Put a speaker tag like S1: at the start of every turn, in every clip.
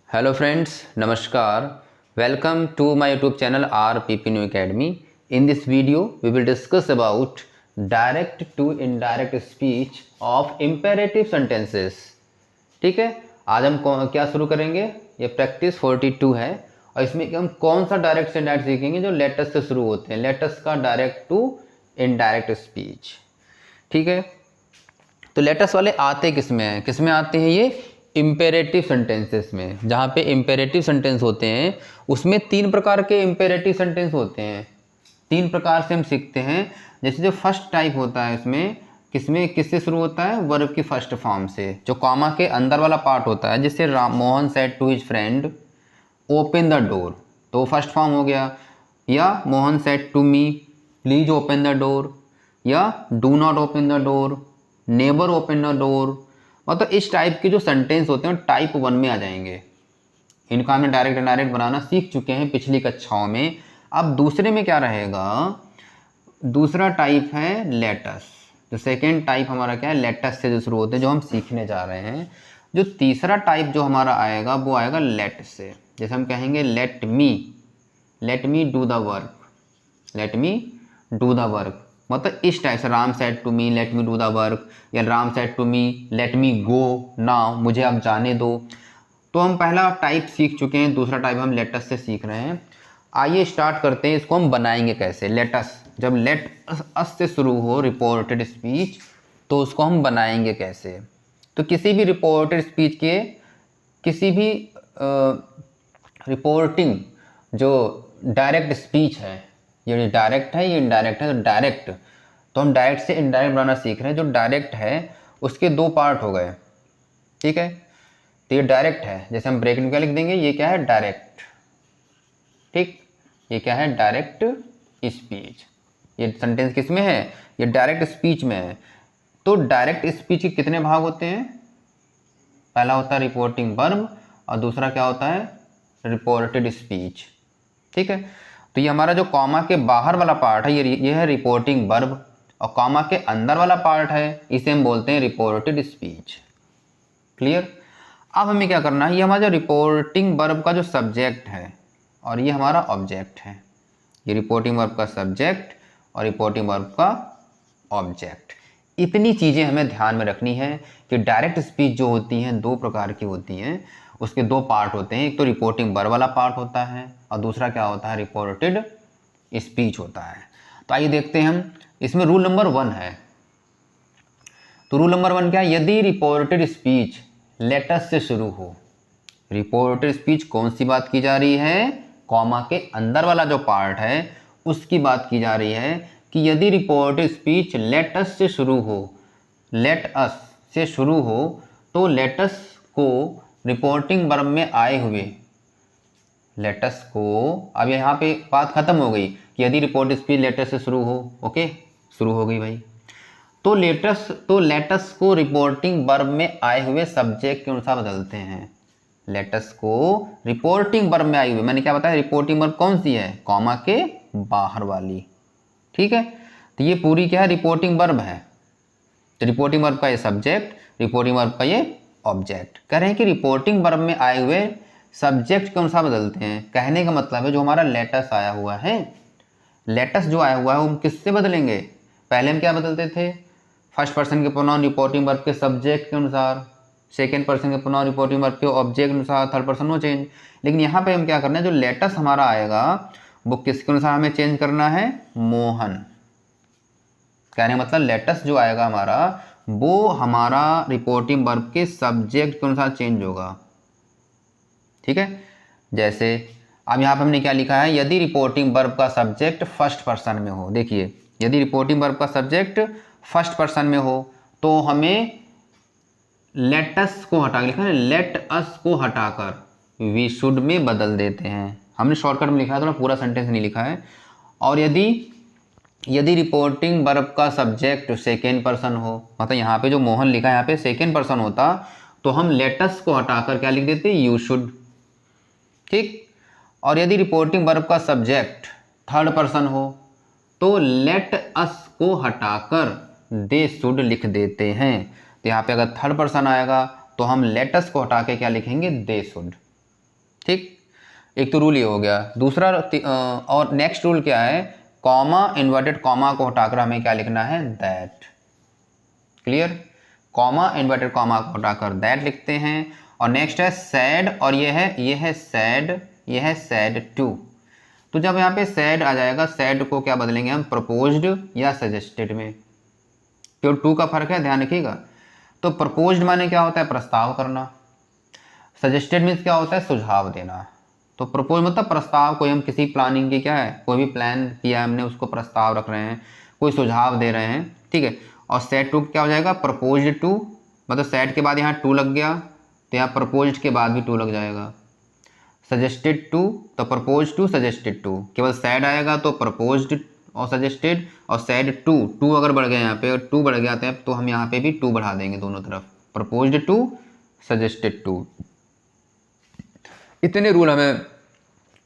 S1: Hello friends, Namaskar. Welcome to my YouTube channel RPP New Academy. In this video, we will discuss about direct to indirect speech of imperative sentences. ठीक है, आज हम क्या शुरू करेंगे? ये practice 42 है और इसमें हम कौन सा डायरेक्ट से इनडायरेक्ट सीखेंगे जो लेटस से शुरू होते हैं, लेटस का डायरेक्ट टू इनडायरेक्ट स्पीच। ठीक है, तो लेटस वाले आते किस में आते हैं? ये इम्पेरेटिव सेंटेंसेस में। जहाँ पे इम्पेरेटिव सेंटेंस होते हैं उसमें तीन प्रकार के इम्पेरेटिव सेंटेंस होते हैं, तीन प्रकार से हम सीखते हैं। जैसे जो फर्स्ट टाइप होता है उसमें किससे शुरू होता है? वर्ब की फर्स्ट फॉर्म से, जो कॉमा के अंदर वाला पार्ट होता है। जैसे Mohan said to his friend open the door, तो फर्स्ट फॉर्म हो गया। या Mohan said to me please open the door, या do not open the door, neighbour open the door. मतलब इस टाइप के जो सेंटेंस होते हैं टाइप 1 में आ जाएंगे। इनका हमने डायरेक्ट इनडायरेक्ट बनाना सीख चुके हैं पिछली कक्षाओं में। अब दूसरे में क्या रहेगा? दूसरा टाइप है लेटस। जो सेकेंड टाइप हमारा क्या है? लेटस से जो शुरू होते हैं, जो हम सीखने जा रहे हैं। जो तीसरा टाइप जो हमारा आएगा वो आएगा लेट से। जैसे हम कहेंगे let me do the work, let me do the work. मतलब इस टाइप से Ram said to me let me do the work, या Ram said to me let me go now, मुझे अब जाने दो। तो हम पहला टाइप सीख चुके हैं, दूसरा टाइप हम लेटस से सीख रहे हैं। आइए स्टार्ट करते हैं। इसको हम बनाएंगे कैसे? लेटस, जब लेट अस से शुरू हो रिपोर्टेड स्पीच, तो उसको हम बनाएंगे कैसे? तो किसी भी रिपोर्टेड स्पीच के किसी भी रिपोर्टिंग जो डायरेक्ट स्पीच है, ये डायरेक्ट है, ये इनडायरेक्ट है। तो डायरेक्ट, तो हम डायरेक्ट से इनडायरेक्ट बनाना सीख रहे हैं। जो डायरेक्ट है उसके दो पार्ट हो गए। ठीक है, तो ये डायरेक्ट है। जैसे हम ब्रैकेट में क्या लिख देंगे? ये क्या है? डायरेक्ट। ठीक, ये क्या है? Direct speech. ये सेंटेंस किस में है? ये डायरेक्ट स्पीच में है। तो डायरेक्ट स्पीच के कितने भाग होते हैं? पहला होता है रिपोर्टिंग वर्ब और दूसरा क्या होता है? Reported speech. ठीक है, तो ये हमारा जो कॉमा के बाहर वाला पार्ट है ये है रिपोर्टिंग वर्ब, और कॉमा के अंदर वाला पार्ट है इसे हम बोलते हैं रिपोर्टेड स्पीच। क्लियर? अब हमें क्या करना है? ये हमारा जो रिपोर्टिंग वर्ब का जो सब्जेक्ट है और ये हमारा ऑब्जेक्ट है। ये रिपोर्टिंग वर्ब का सब्जेक्ट और रिपोर्टिंग वर्ब का ऑब्जेक्ट। इतनी चीज़ें हमें ध्यान में रखनी है कि डायरेक्ट स्पीच जो होती हैं दो प्रकार की होती हैं, उसके दो पार्ट होते हैं। एक तो रिपोर्टिंग वर्ब वाला पार्ट होता है और दूसरा क्या होता है? रिपोर्टेड स्पीच होता है। तो आइए देखते हैं हम। इसमें रूल नंबर 1 है। तो रूल नंबर 1 क्या है? यदि रिपोर्टेड स्पीच लेटस से शुरू हो, रिपोर्टेड स्पीच कौन सी बात की जा रही है? कॉमा के अंदर वाला जो पार्ट है उसकी बात की जा रही है कि यदि रिपोर्टेड स्पीच लेटस से शुरू हो, लेट अस से शुरू हो, तो लेटस को रिपोर्टिंग वर्ब में आए हुए लेटस को, अब यहाँ पे बात खत्म हो गई कि यदि रिपोर्ट स्पीच लेटस से शुरू हो। ओके, शुरू हो गई भाई। तो लेटस को रिपोर्टिंग वर्ब में आए हुए सब्जेक्ट के अनुसार बदलते हैं। लेटस को रिपोर्टिंग वर्ब में आई हुई, मैंने क्या बताया? रिपोर्टिंग वर्ब कौन सी है? कॉमा के बाहर वाली। ठीक है, तो ये पूरी क्या है? रिपोर्टिंग वर्ब है। तो रिपोर्टिंग वर्ब का ये सब्जेक्ट, रिपोर्टिंग वर्ब का ये ऑब्जेक्ट। कह रहे हैं कि रिपोर्टिंग वर्ब में आए हुए सब्जेक्ट के अनुसार बदलते हैं। कहने का मतलब है जो हमारा लेटस आया हुआ है, लेटस जो आया हुआ है वो हम किससे बदलेंगे? पहले हम क्या बदलते थे? फर्स्ट पर्सन के प्रोनाउन रिपोर्टिंग वर्ब के सब्जेक्ट के अनुसार, सेकेंड पर्सन के प्रोनाउन रिपोर्टिंग वर्ब के ऑब्जेक्ट के अनुसार, थर्ड पर्सन नो चेंज। लेकिन यहाँ पे हम क्या करना है? जो लेटस हमारा आएगा वो किसके अनुसार हमें चेंज करना है? मोहन। कहने का मतलब लेटस जो आएगा हमारा वो हमारा रिपोर्टिंग वर्ब के सब्जेक्ट के अनुसार चेंज होगा। ठीक है, जैसे अब यहाँ पे हमने क्या लिखा है? यदि रिपोर्टिंग वर्ब का सब्जेक्ट फर्स्ट पर्सन में हो। देखिए, यदि रिपोर्टिंग वर्ब का सब्जेक्ट फर्स्ट पर्सन में हो तो हमें लेटस को हटा लिखा है, लेट अस को हटाकर वी शुड में बदल देते हैं। हमने शॉर्टकट में लिखा है, थोड़ा पूरा सेंटेंस नहीं लिखा है। और यदि रिपोर्टिंग वर्ब का सब्जेक्ट सेकेंड पर्सन हो, मतलब यहाँ पे जो मोहन लिखा है यहाँ पे सेकेंड पर्सन होता, तो हम लेटस को हटाकर क्या लिख देते? You should. ठीक, और यदि रिपोर्टिंग वर्ब का सब्जेक्ट थर्ड पर्सन हो तो लेट अस को हटाकर दे शुड लिख देते हैं। तो यहाँ पे अगर थर्ड पर्सन आएगा तो हम लेटस को हटा के क्या लिखेंगे? They should. ठीक, एक तो रूल ये हो गया। दूसरा और नेक्स्ट रूल क्या है, कॉमा इन्वर्टेड कॉमा को हटाकर हमें क्या लिखना है, that. Clear, comma inverted comma को हटाकर दैट लिखते हैं। और नेक्स्ट है सैड, और ये है सैड, ये है सैड टू। तो जब यहाँ पे सैड आ जाएगा, सैड को क्या बदलेंगे हम, प्रपोज्ड या सजेस्टेड में। क्यों, टू का फर्क है, ध्यान रखिएगा। तो प्रपोज्ड माने क्या होता है, प्रस्ताव करना। सजेस्टेड मीन्स क्या होता है, सुझाव देना। तो प्रपोज मतलब प्रस्ताव, कोई हम किसी प्लानिंग की क्या है, कोई भी प्लान किया हमने, उसको प्रस्ताव रख रहे हैं, कोई सुझाव दे रहे हैं, ठीक है। और सेट टू क्या हो जाएगा, प्रपोज्ड टू, मतलब सेट के बाद यहाँ टू लग गया तो यहाँ प्रपोज्ड के बाद भी टू लग जाएगा। सजेस्टेड टू तो प्रपोज टू सजेस्टेड टू, केवल सैड आएगा तो प्रपोज्ड और सजेस्टेड, और सैड टू, टू अगर बढ़ गया यहाँ पे, अगर टू बढ़ गया तो हम यहाँ पे भी टू बढ़ा देंगे दोनों तरफ, प्रपोज्ड टू सजेस्टेड टू। इतने रूल हमें,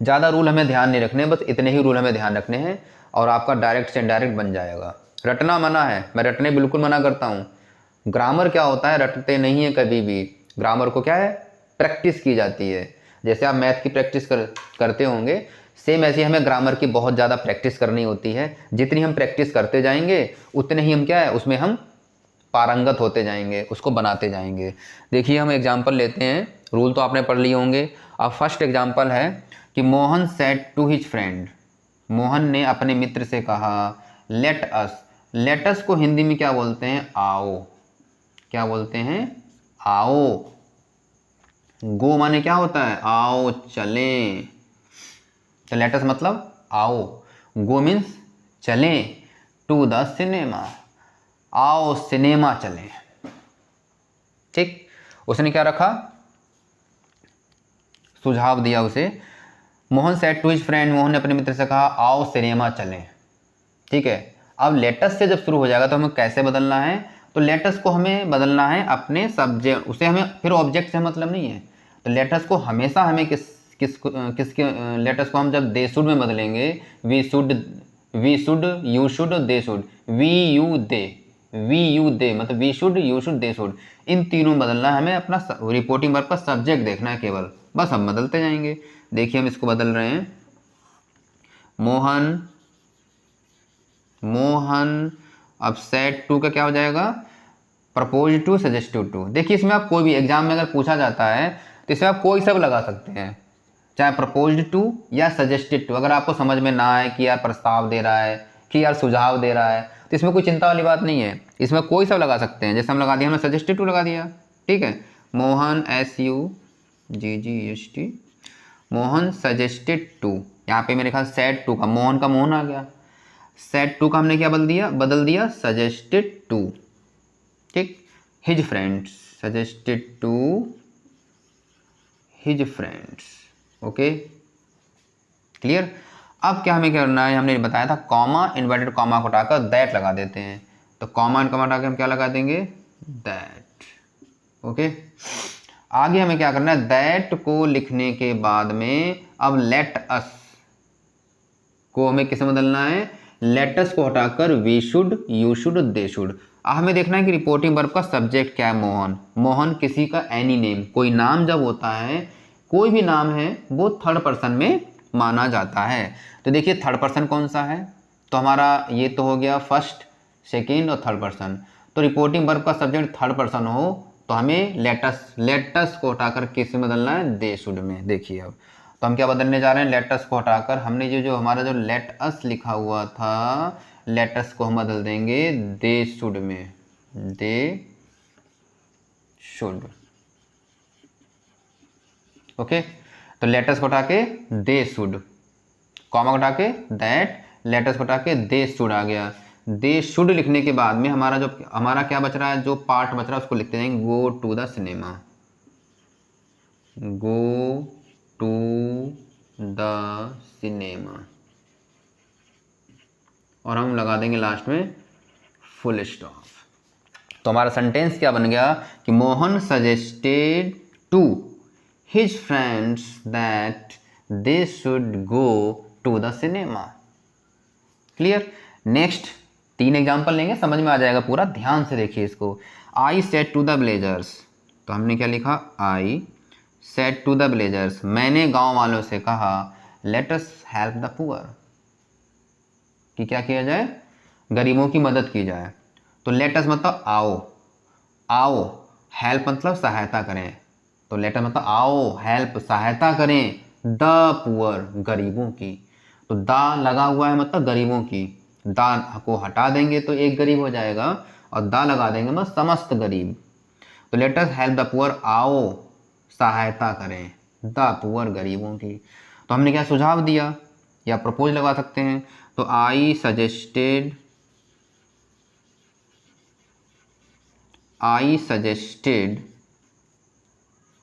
S1: ज़्यादा रूल हमें ध्यान नहीं रखने, बस इतने ही रूल हमें ध्यान रखने हैं और आपका डायरेक्ट से इनडायरेक्ट बन जाएगा। रटना मना है, मैं रटने बिल्कुल मना करता हूँ। ग्रामर क्या होता है, रटते नहीं है कभी भी। ग्रामर को क्या है, प्रैक्टिस की जाती है। जैसे आप मैथ की प्रैक्टिस करते होंगे, सेम ऐसे हमें ग्रामर की बहुत ज़्यादा प्रैक्टिस करनी होती है। जितनी हम प्रैक्टिस करते जाएंगे उतने ही हम क्या है, उसमें हम पारंगत होते जाएंगे, उसको बनाते जाएंगे। देखिए हम एग्जाम्पल लेते हैं, रूल तो आपने पढ़ लिए होंगे। अब फर्स्ट एग्जाम्पल है कि Mohan said to his friend, Mohan ने अपने मित्र से कहा लेट अस, लेट अस को हिंदी में क्या बोलते हैं, आओ। क्या बोलते हैं, आओ। गो माने क्या होता है, आओ चलें। तो लेट अस मतलब आओ, गो मीन्स चलें, टू द सिनेमा, आओ सिनेमा चलें। ठीक, उसने क्या रखा, सुझाव दिया उसे। Mohan said to his friend, Mohan ने अपने मित्र से कहा आओ सिनेमा चलें। ठीक है, अब लेटस से जब शुरू हो जाएगा तो हमें कैसे बदलना है, तो लेटस को हमें बदलना है अपने सब्जेक्ट, उसे हमें फिर ऑब्जेक्ट से मतलब नहीं है। तो लेटस को हमेशा हमें किसके लेटस को हम जब दे शुड में बदलेंगे, we should, you should, they should, we you they मतलब we should, you should, they should, इन तीनों बदलना है हमें। अपना रिपोर्टिंग वर्ब का सब्जेक्ट देखना है केवल, बस हम बदलते जाएंगे। देखिए हम इसको बदल रहे हैं, मोहन, अब सेड टू का क्या हो जाएगा, प्रपोज टू सजेस्टेड टू। देखिए इसमें आप कोई भी एग्जाम में अगर पूछा जाता है तो इसमें आप कोई सब लगा सकते हैं, चाहे प्रपोज्ड टू या सजेस्टेड टू। अगर आपको समझ में ना आए कि यार प्रस्ताव दे रहा है कि यार सुझाव दे रहा है, तो इसमें कोई चिंता वाली बात नहीं है, इसमें कोई सब लगा सकते हैं। जैसे हम लगा दिया, हमने सजेस्टेड टू लगा दिया, ठीक है। Mohan SUGGEST, Mohan suggested to, यहाँ पे मेरे ख्याल सेड टू का, मोहन का मोहन आ गया, सेड टू का हमने क्या बदल दिया सजेस्टेड टू। ठीक, his friends, suggested to his friends. Okay, clear. अब क्या हमें करना है, हमने बताया था कॉमा इन्वर्टेड कॉमा को हटाकर दैट लगा देते हैं। तो कॉमा एंड कॉमा हटा के हम क्या लगा देंगे, दैट। ओके, आगे हमें क्या करना है, दैट को लिखने के बाद में अब लेट अस को हमें किसे बदलना है, लेटस को हटाकर we should, you should, they should. हमें देखना है कि रिपोर्टिंग वर्ब का सब्जेक्ट क्या है, मोहन। मोहन किसी का एनी नेम, कोई नाम जब होता है, कोई भी नाम है वो थर्ड पर्सन में माना जाता है। तो देखिए थर्ड पर्सन कौन सा है, तो हमारा ये तो हो गया फर्स्ट, सेकेंड और थर्ड पर्सन। तो रिपोर्टिंग वर्ब का सब्जेक्ट थर्ड पर्सन हो तो हमें लेटस को हटाकर किस में बदलना है, दे शुड में। देखिए अब तो हम क्या बदलने जा रहे हैं, लेटस को हटाकर हमने जो हमारा जो लेट अस लिखा हुआ था, लेटस को हम बदल देंगे दे शुड में, दे शुड। ओके, तो लेटस को हटा के दे शुड, कॉमा को हटा के दैट, लेटस को हटा के दे शुड आ गया। दे शुड लिखने के बाद में हमारा क्या बच रहा है, जो पार्ट बच रहा है उसको लिखते जाएंगे, go to the cinema, go to the cinema, और हम लगा देंगे लास्ट में फुल स्टॉप। तो हमारा सेंटेंस क्या बन गया कि Mohan suggested to his friends that they should go to the cinema. Clear. Next 3 example लेंगे, समझ में आ जाएगा पूरा, ध्यान से देखिए इसको। I said to the villagers, तो हमने क्या लिखा, I said to the villagers, मैंने गांव वालों से कहा, let us help the poor, कि क्या किया जाए, गरीबों की मदद की जाए। तो लेट अस मतलब आओ, आओ, हेल्प मतलब सहायता करें, तो लेट अस मतलब आओ, हेल्प सहायता करें, द पुअर गरीबों की। तो दा लगा हुआ है मतलब गरीबों की, दा को हटा देंगे तो एक गरीब हो जाएगा, और दा लगा देंगे मतलब समस्त गरीब। तो late us help the poor, आओ सहायता करें द पुअर गरीबों की। तो हमने क्या सुझाव दिया या प्रपोज लगा सकते हैं, तो I suggested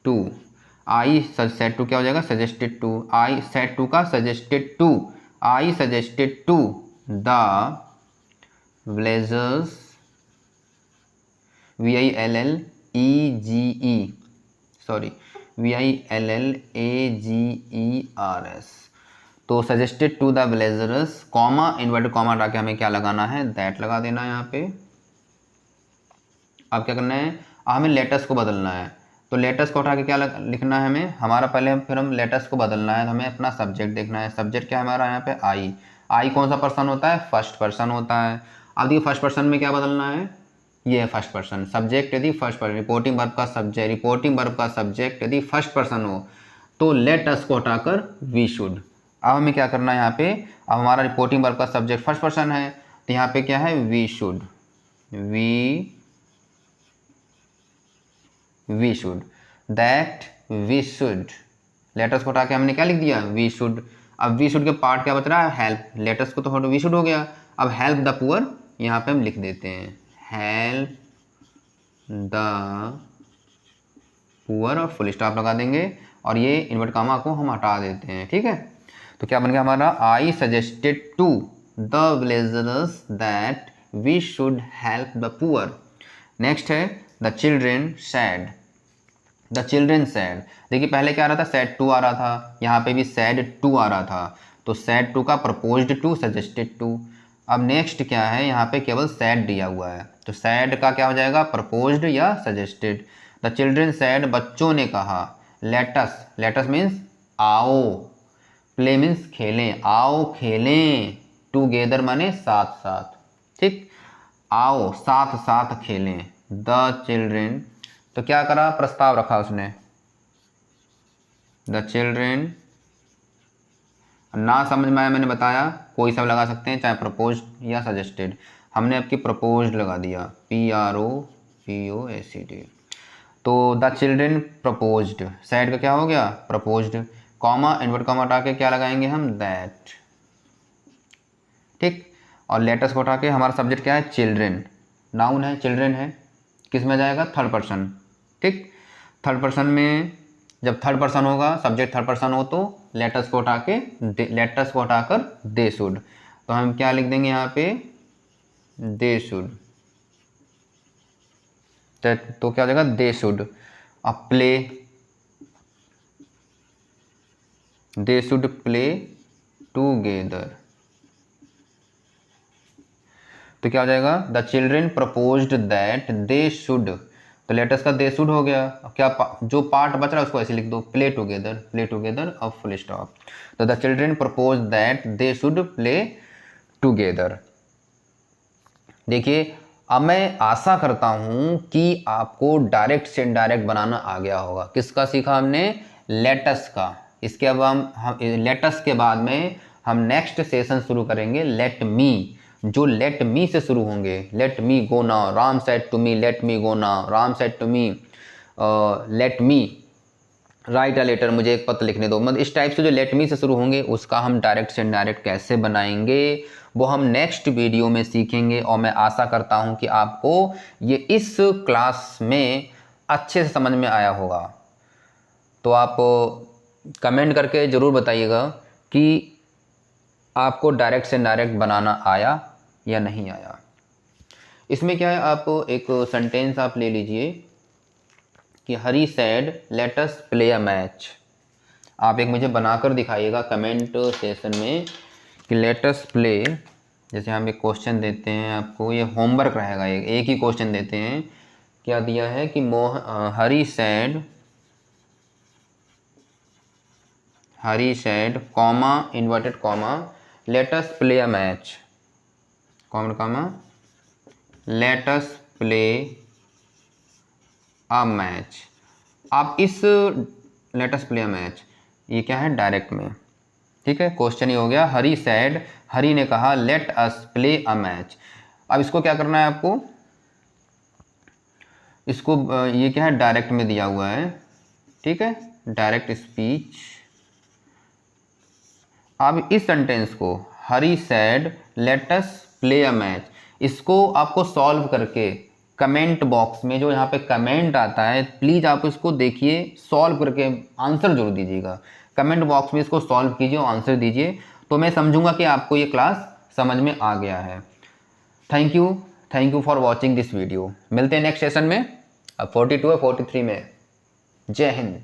S1: to, I said to क्या हो जाएगा, suggested to, I said to का suggested to, I suggested to the villagers, VILLEGE, sorry VILLAGERS। तो suggested to the villagers, comma inverted comma हटा के हमें क्या लगाना है, दैट लगा देना है यहाँ पे। अब क्या करना है, हमें लेटस को बदलना है, तो लेटस को उठा के क्या लिखना है हमें, हमारा पहले फिर हम लेटस को बदलना है, तो हमें अपना सब्जेक्ट देखना है। सब्जेक्ट क्या है हमारा यहाँ पे, आई। आई कौन सा पर्सन होता है, फर्स्ट पर्सन होता है। अब देखिए फर्स्ट पर्सन में क्या बदलना है, ये है फर्स्ट पर्सन। सब्जेक्ट यदि फर्स्ट पर्सन, रिपोर्टिंग वर्ब का सब्जेक्ट, रिपोर्टिंग वर्ब का सब्जेक्ट यदि फर्स्ट पर्सन हो तो लेट अस को हटाकर वी शुड। अब हमें क्या करना है यहाँ पे, अब हमारा रिपोर्टिंग वर्ब का सब्जेक्ट फर्स्ट पर्सन है, तो यहाँ पे क्या है, we should, we should, that we should, let us को हटा के हमने क्या लिख दिया, वी शुड। अब वी शुड के पार्ट क्या बच रहा है, हेल्प, लेटस को तो वी शुड हो गया, अब हेल्प द पुअर यहाँ पे हम लिख देते हैं, हेल्प द पुअर, और फुल स्टॉप लगा देंगे, और ये इन्वर्ट कामा को हम हटा देते हैं, ठीक है। तो क्या बन गया हमारा, I suggested to the villagers that we should help the poor. Next है the children said, the children said. देखिए पहले क्या आ रहा था, सैड टू आ रहा था, यहाँ पे भी सैड टू आ रहा था, तो सैड टू का प्रपोज्ड टू, सजेस्टेड टू। अब नेक्स्ट क्या है, यहाँ पे केवल सैड दिया हुआ है, तो सैड का क्या हो जाएगा, प्रपोज्ड या सजेस्टेड। द चिल्ड्रेन सैड, बच्चों ने कहा, लेटस, लेटस मीन्स आओ, प्ले मीन्स खेलें, आओ खेलें, टूगेदर माने साथ साथ, ठीक, आओ साथ साथ खेलें, द चिल्ड्रेन। तो क्या करा, प्रस्ताव रखा उसने, द चिल्ड्रेन, ना समझ में आया मैंने बताया कोई सब लगा सकते हैं, चाहे प्रपोज्ड या सजेस्टेड, हमने आपकी प्रपोज्ड लगा दिया, PROPOSED। तो द चिल्ड्रेन प्रपोज्ड, सैड का क्या हो गया, प्रपोज्ड, कॉमा इन्वर्ट कॉमा हटा के क्या लगाएंगे हम, दैट, ठीक। और लेटस को हटा के हमारा सब्जेक्ट क्या है, चिल्ड्रेन, नाउन है, चिल्ड्रेन है, किस में जाएगा, थर्ड पर्सन, ठीक। थर्ड पर्सन में जब थर्ड पर्सन होगा, सब्जेक्ट थर्ड पर्सन हो, तो लेटस को हटा के लेटस को हटाकर दे शुड, तो हम क्या लिख देंगे यहाँ पे, दे शुड, तो क्या हो जाएगा, दे शुड। अब play, they should play together, तो क्या हो जाएगा, the children proposed that they should, तो लेटस का दे शुड हो गया। अब क्या जो पार्ट बच रहा है उसको ऐसे लिख दो, प्ले टुगेदर, प्ले टुगेदर, अब फुल स्टॉप। तो the children propose that they should play together. देखिए अब मैं आशा करता हूँ कि आपको डायरेक्ट से इनडायरेक्ट बनाना आ गया होगा। किसका सीखा हमने, लेटस का। इसके अब हम लेटस के बाद में हम नेक्स्ट सेशन शुरू करेंगे लेट मी, जो लेट मी से शुरू होंगे, let me go now, Ram said to me let me go now, Ram said to me let me write a letter, मुझे एक पत्र लिखने दो, मतलब इस टाइप से जो लेट मी से शुरू होंगे उसका हम डायरेक्ट से इनडायरेक्ट कैसे बनाएंगे वो हम नेक्स्ट वीडियो में सीखेंगे। और मैं आशा करता हूं कि आपको ये इस क्लास में अच्छे से समझ में आया होगा। तो आप कमेंट करके ज़रूर बताइएगा कि आपको डायरेक्ट से इनडायरेक्ट बनाना आया या नहीं आया। इसमें क्या है, आप एक सेंटेंस आप ले लीजिए कि Hari said let us play a match. आप एक मुझे बनाकर दिखाइएगा कमेंट सेशन में कि लेट अस प्ले, जैसे हम एक क्वेश्चन देते हैं आपको, ये होमवर्क रहेगा, एक ही क्वेश्चन देते हैं। क्या दिया है कि Hari said Hari said comma inverted comma let us play a match, comma let us play a match. आप इस let us play a match, ये क्या है, डायरेक्ट में, ठीक है। क्वेश्चन ये हो गया, हरी सेड, हरी ने कहा let us play a match. अब इसको क्या करना है आपको, इसको ये क्या है, डायरेक्ट में दिया हुआ है, ठीक है, डायरेक्ट स्पीच। अब इस सेंटेंस को Hari said let us play a match, इसको आपको सॉल्व करके कमेंट बॉक्स में जो यहाँ पे कमेंट आता है, प्लीज़ आप इसको देखिए, सॉल्व करके आंसर जरूर दीजिएगा। कमेंट बॉक्स में इसको सॉल्व कीजिए और आंसर दीजिए, तो मैं समझूंगा कि आपको ये क्लास समझ में आ गया है। Thank you for watching this video. मिलते हैं नेक्स्ट सेशन में। अब 42 है 43 में। जय हिंद।